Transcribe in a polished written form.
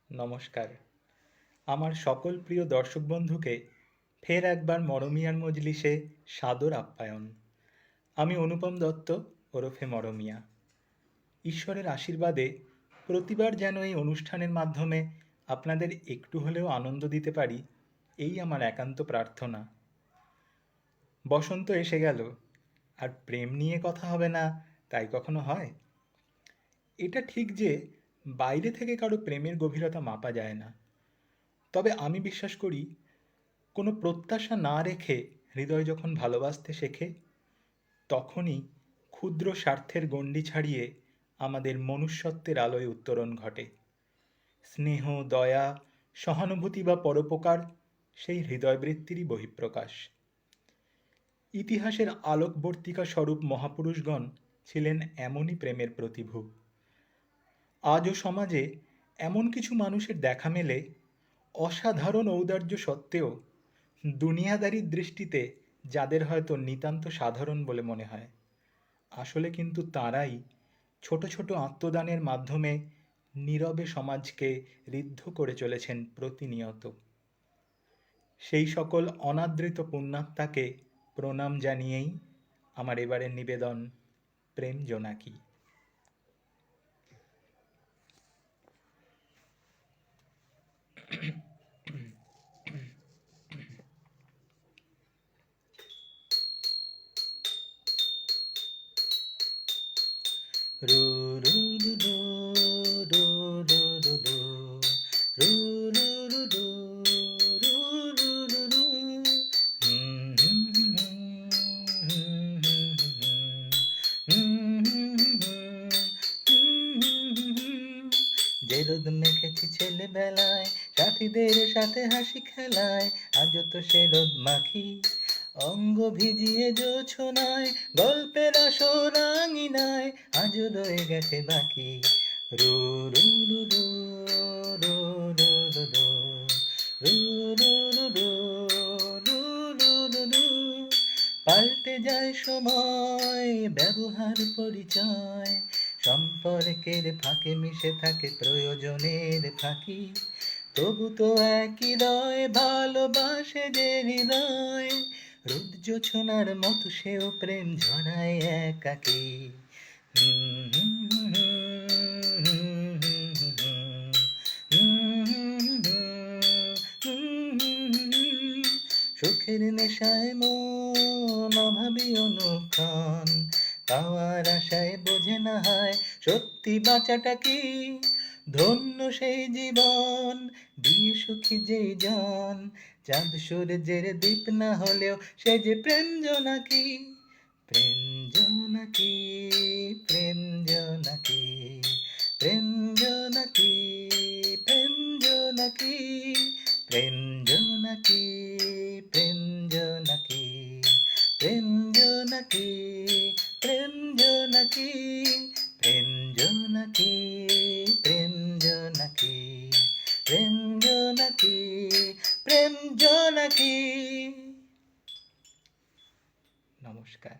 নমস্কার। আমার সকল প্রিয় দর্শক বন্ধুকে ফের একবার মরমিয়ার মজলিসে সাদর আপ্যায়ন। আমি অনুপম দত্ত ওরফে মরমিয়া। ঈশ্বরের আশীর্বাদে প্রতিবার যেন এই অনুষ্ঠানের মাধ্যমে আপনাদের একটু হলেও আনন্দ দিতে পারি, এই আমার একান্ত প্রার্থনা। বসন্ত এসে গেল, আর প্রেম নিয়ে কথা হবে না তাই কখনো হয়? এটা ঠিক যে বাইরে থেকে কারো প্রেমের গভীরতা মাপা যায় না, তবে আমি বিশ্বাস করি কোনো প্রত্যাশা না রেখে হৃদয় যখন ভালোবাসতে শেখে, তখনই ক্ষুদ্র স্বার্থের গণ্ডি ছাড়িয়ে আমাদের মনুষ্যত্বের আলোয় উত্তরণ ঘটে। স্নেহ, দয়া, সহানুভূতি বা পরোপকার সেই হৃদয়বৃত্তিরই বহিঃপ্রকাশ। ইতিহাসের আলোকবর্তিকা স্বরূপ মহাপুরুষগণ ছিলেন এমনই প্রেমের প্রতিভূ। আজও সমাজে এমন কিছু মানুষের দেখা মেলে অসাধারণ ঔদার্য সত্ত্বেও দুনিয়াদারির দৃষ্টিতে যাদের হয়তো নিতান্ত সাধারণ বলে মনে হয়, আসলে কিন্তু তাঁরাই ছোট ছোট আত্মদানের মাধ্যমে নীরবে সমাজকে ঋদ্ধ করে চলেছেন প্রতিনিয়ত। সেই সকল অনাদৃত পুণ্যাত্মাকে প্রণাম জানিয়েই আমার এবারের নিবেদন প্রেম জোনাকি। রু রু রু রু রু রু রু রু রু রু রু রু রু রু রু রু। হুম হুম হুম হুম হুম হুম। যে রোদ মেখেছি ছেলেবেলায় সাথীদের সাথে হাসি খেলায়, আজও তো সে রোদ মাখি অঙ্গ ভিজিয়ে জোছনায়, গল্পের আসর আঙিনায় আজও রয়ে গেছে বাকি। রু রু রু রু রু রু রু রু রু রু রু রু রু রু রু রু। পাল্টে যায় সময়, ব্যবহার পরিচয়, সম্পর্কের ফাঁকে মিশে থাকে প্রয়োজনের ফাঁকি, তবু তো একই রয় ভালোবাসে যে হৃদয়। রোদ জোছনার মতো সেও প্রেম ঝরায় একাকী। সুখের নেশায় মন অভাবী অনুক্ষণ, পাওয়ার আশায় বোঝে না হয় সত্যি বাঁচাটা কি। ধন্য সেই জীবন দিয়ে সুখী যেই জন, চাঁদ সূর্যের দীপ না হলেও সে যে প্রেম জোনাকি। প্রেম জোনাকি, প্রেম জোনাকি, প্রেম জোনাকি, প্রেম জোনাকি, প্রেম জোনাকি, প্রেম জোনাকি, প্রেম জোনাকি, প্রেম জোনাকি, প্রেম জোনাকি, প্রেম জোনাকি, প্রেম জোনাকি, প্রেম জোনাকি। নমস্কার।